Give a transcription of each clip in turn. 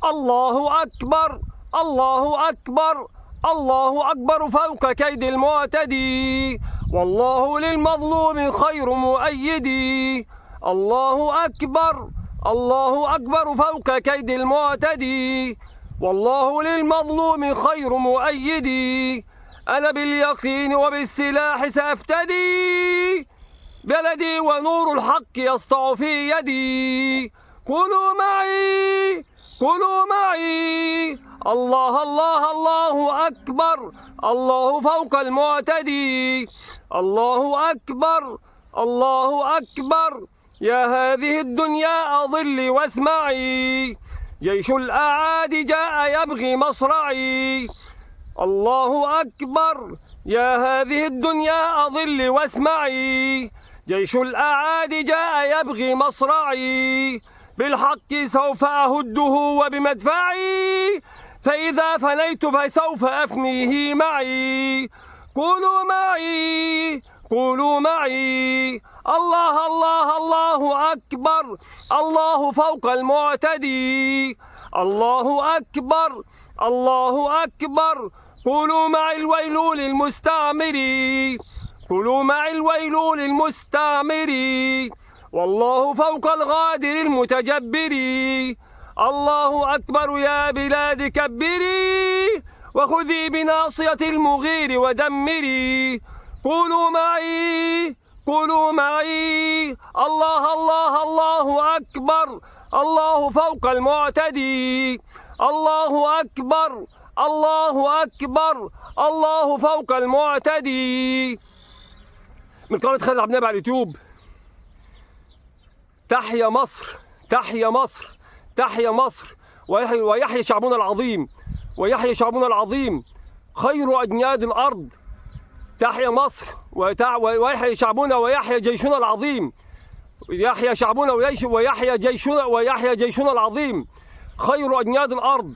الله أكبر الله أكبر الله أكبر فوق كيد المعتدي، والله للمظلوم خير مؤيدي. الله أكبر الله أكبر فوق كيد المعتدي، والله للمظلوم خير مؤيدي. أنا باليقين وبالسلاح سأفتدي، بلدي ونور الحق يسطع في يدي. كونوا معي كونوا معي، الله الله الله أكبر، الله فوق المعتدي. الله أكبر الله أكبر، يا هذه الدنيا أظلي واسمعي، جيش الأعادي جاء يبغي مصرعي. الله أكبر، يا هذه الدنيا أظلي واسمعي، جيش الأعادي جاء يبغي مصرعي. بالحق سوف أهده وبمدفعي، فإذا فنيت فسوف أفنيه معي. كونوا معي قولوا معي، الله الله الله أكبر، الله فوق المعتدي. الله أكبر الله أكبر، قولوا معي الويل للمستعمر، قولوا معي الويل للمستعمر. والله فوق الغادر المتجبر، الله أكبر يا بلاد كبري، وخذي بناصية المغير ودمري. قولوا معي قولوا معي، الله الله الله أكبر، الله فوق المعتدي. الله أكبر الله أكبر، الله فوق المعتدي. من قناة خالد عبد النبي على اليوتيوب. تحيا مصر تحيا مصر تحيا مصر، ويحيى شعبنا العظيم، ويحيى شعبنا العظيم خير أجناد الأرض. تحيا مصر ويحيى شعبنا ويحيى جيشنا العظيم، يحيى شعبنا ويحيى جيشنا العظيم خير أجناد الأرض.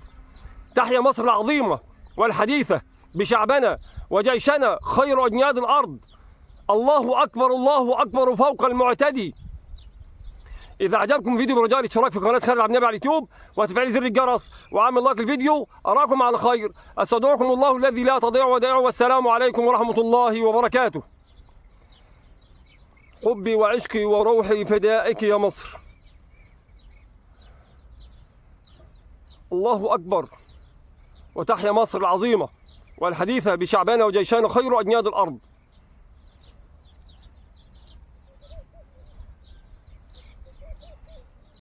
تحيا مصر العظيمة والحديثة بشعبنا وجيشنا خير أجناد الأرض. الله أكبر الله أكبر فوق المعتدي. إذا عجبكم الفيديو برجاء الاشتراك في قناة خالد عبد النبي على اليوتيوب وتفعيل زر الجرس وعمل لايك للفيديو. أراكم على خير، أستودعكم الله الذي لا تضيع ودائعه، والسلام عليكم ورحمة الله وبركاته. حبي وعشقي وروحي فدائك يا مصر. الله أكبر، وتحيا مصر العظيمة والحديثة بشعبنا وجيشنا خير أجناد الأرض.